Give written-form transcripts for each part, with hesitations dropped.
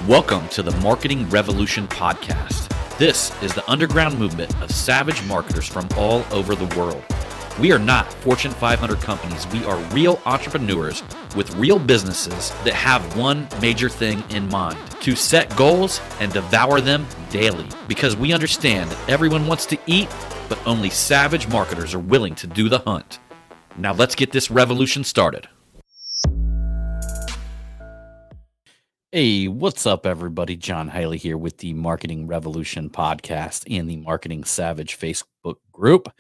Welcome to the Marketing Revolution podcast. This is the underground movement of savage marketers from all over the world. We are not Fortune 500 companies. We are real entrepreneurs with real businesses that have one major thing in mind: to set goals and devour them daily. Because we understand that everyone wants to eat, but only savage marketers are willing to do the hunt. Now let's get this revolution started. Hey, what's up, everybody? John Haley here with the Marketing Revolution podcast and the Marketing Savage Facebook group,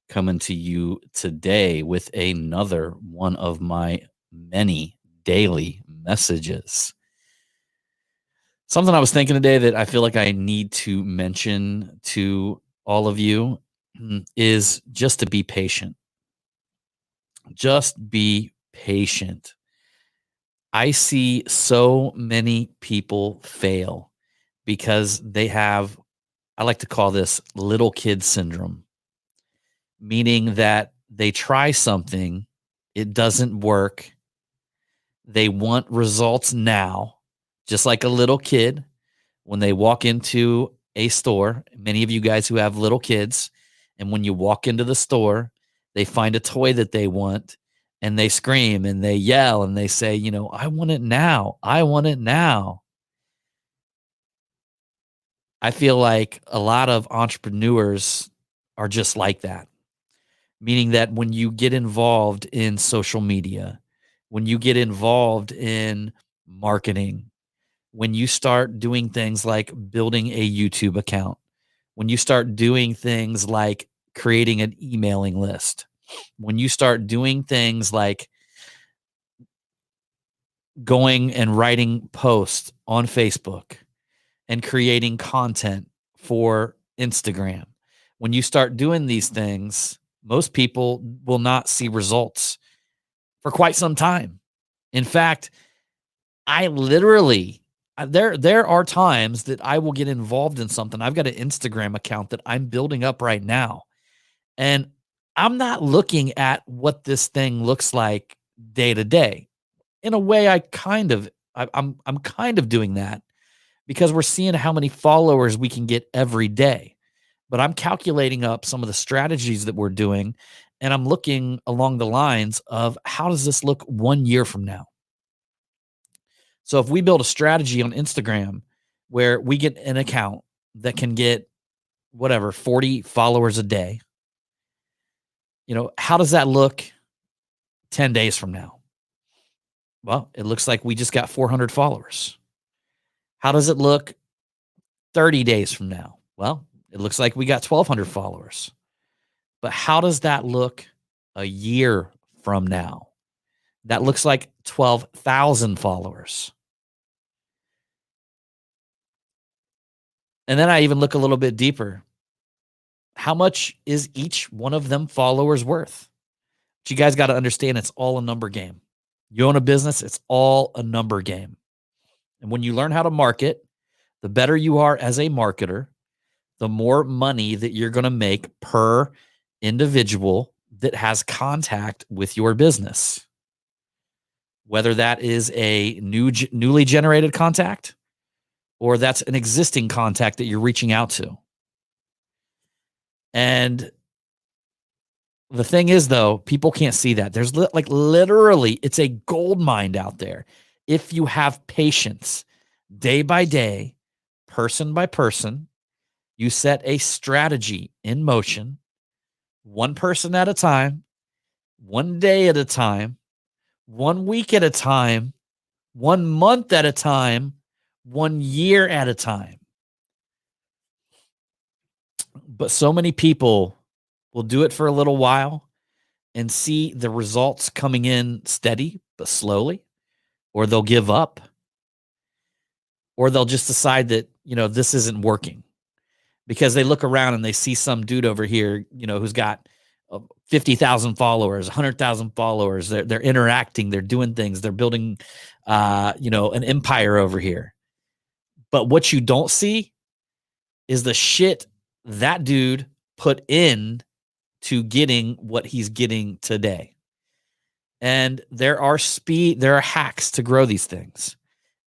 coming to you today with another one of my many daily messages. Something I was thinking today that I feel like I need to mention to all of you is just to be patient. Just be patient. I see so many people fail because they have, I like to call this little kid syndrome, meaning that they try something, it doesn't work. They want results now, just like a little kid when they walk into a store. Many of you guys who have little kids, and when you walk into the store, they find a toy that they want. And they scream and they yell and they say, I want it now. I want it now. I feel like a lot of entrepreneurs are just like that, meaning that when you get involved in social media, when you get involved in marketing, when you start doing things like building a YouTube account, when you start doing things like creating an emailing list, when you start doing things like going and writing posts on Facebook and creating content for Instagram, when you start doing these things, most people will not see results for quite some time. In fact, I literally, there are times that I will get involved in something. I've got an Instagram account that I'm building up right now, and I'm not looking at what this thing looks like day to day. In a way, I'm kind of doing that because we're seeing how many followers we can get every day. But I'm calculating up some of the strategies that we're doing, and I'm looking along the lines of how does this look 1 year from now? So if we build a strategy on Instagram where we get an account that can get 40 followers a day, how does that look 10 days from now? Well, it looks like we just got 400 followers. How does it look 30 days from now? Well, it looks like we got 1,200 followers. But how does that look a year from now? That looks like 12,000 followers. And then I even look a little bit deeper. How much is each one of them followers worth? But you guys got to understand, it's all a number game. You own a business, it's all a number game. And when you learn how to market, the better you are as a marketer, the more money that you're going to make per individual that has contact with your business. Whether that is a newly generated contact or that's an existing contact that you're reaching out to. And the thing is, though, people can't see that. There's literally, it's a gold mine out there. If you have patience, day by day, person by person, you set a strategy in motion, one person at a time, 1 day at a time, 1 week at a time, 1 month at a time, 1 year at a time. But so many people will do it for a little while and see the results coming in steady but slowly, or they'll give up, or they'll just decide that, this isn't working because they look around and they see some dude over here, who's got 50,000 followers, 100,000 followers. They're interacting, they're doing things, they're building, an empire over here. But what you don't see is the shit that dude put in to getting what he's getting today. And there are hacks to grow these things.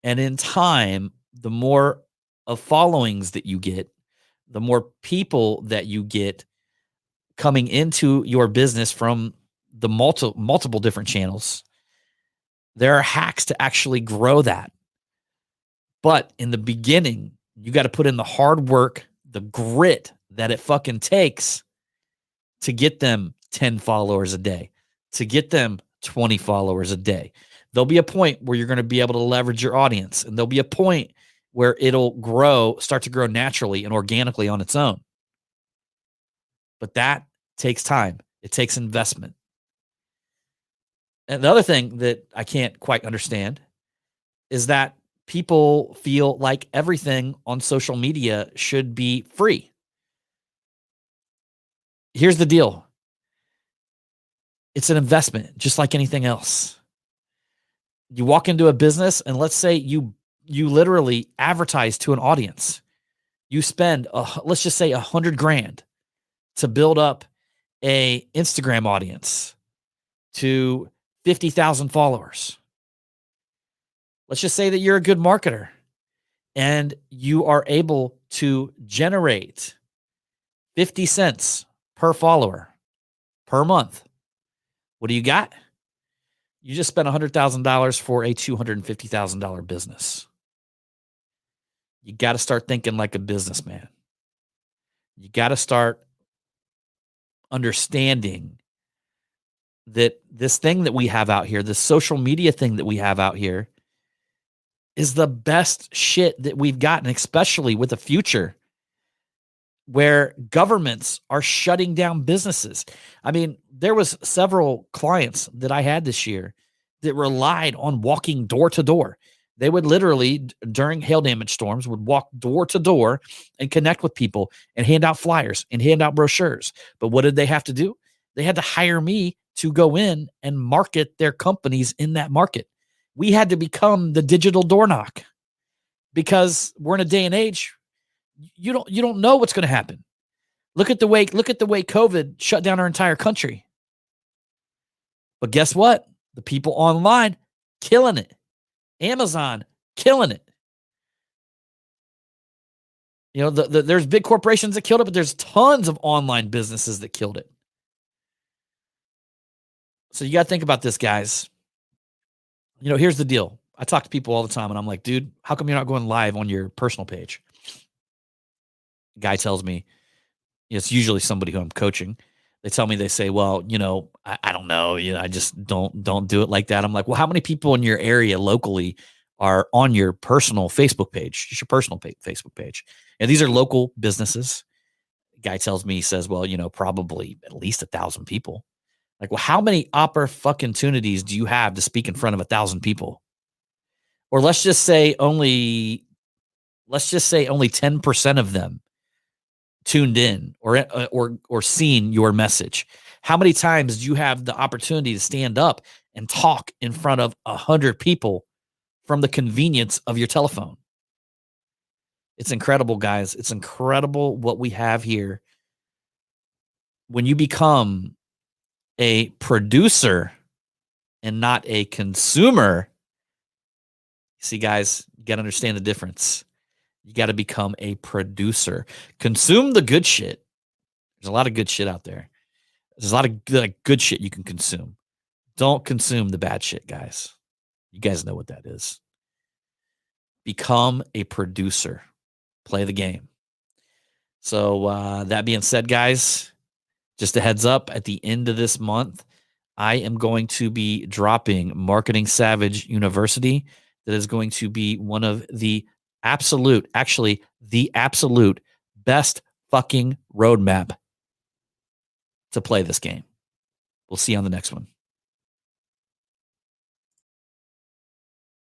And in time, the more of followings that you get, the more people that you get coming into your business from the multiple different channels. There are hacks to actually grow that. But in the beginning, you got to put in the hard work, the grit that it fucking takes to get them 10 followers a day, to get them 20 followers a day. There'll be a point where you're going to be able to leverage your audience, and there'll be a point where it'll start to grow naturally and organically on its own. But that takes time. It takes investment. And the other thing that I can't quite understand is that people feel like everything on social media should be free. Here's the deal. It's an investment, just like anything else. You walk into a business, and let's say you literally advertise to an audience. You spend, let's just say $100,000 to build up a Instagram audience to 50,000 followers. Let's just say that you're a good marketer and you are able to generate 50 cents per follower per month. What do you got? You just spent $100,000 for a $250,000 business. You got to start thinking like a businessman. You got to start understanding that this thing that we have out here, this social media thing that we have out here, is the best shit that we've gotten, especially with the future where governments are shutting down businesses. I mean, there was several clients that I had this year that relied on walking door to door. They would literally, during hail damage storms, would walk door to door and connect with people and hand out flyers and hand out brochures. But what did they have to do? They had to hire me to go in and market their companies in that market. We had to become the digital door knock because we're in a day and age. You don't know what's going to happen. Look at the way COVID shut down our entire country. But guess what? The people online killing it. Amazon killing it. You know, there's big corporations that killed it, but there's tons of online businesses that killed it. So you got to think about this, guys. You know, here's the deal. I talk to people all the time and I'm like, dude, how come you're not going live on your personal page? Guy tells me, it's usually somebody who I'm coaching. They tell me, they say, well, you know, I don't know. You know, I just don't do it like that. I'm like, well, how many people in your area locally are on your personal Facebook page? Just your personal Facebook page. And these are local businesses. Guy tells me, he says, well, you know, probably at least 1,000 people. Like, well, how many opportunities do you have to speak in front of 1,000 people? Or let's just say only 10% of them tuned in or seen your message. How many times do you have the opportunity to stand up and talk in front of 100 people from the convenience of your telephone? It's incredible, guys. It's incredible what we have here. When you become a producer and not a consumer, see, guys, you got to understand the difference. You got to become a producer. Consume the good shit. There's a lot of good shit out there. There's a lot of good shit you can consume. Don't consume the bad shit, guys. You guys know what that is. Become a producer. Play the game. So that being said, guys, just a heads up, at the end of this month, I am going to be dropping Marketing Savage University. That is going to be one of the absolute best fucking roadmap to play this game. We'll see you on the next one.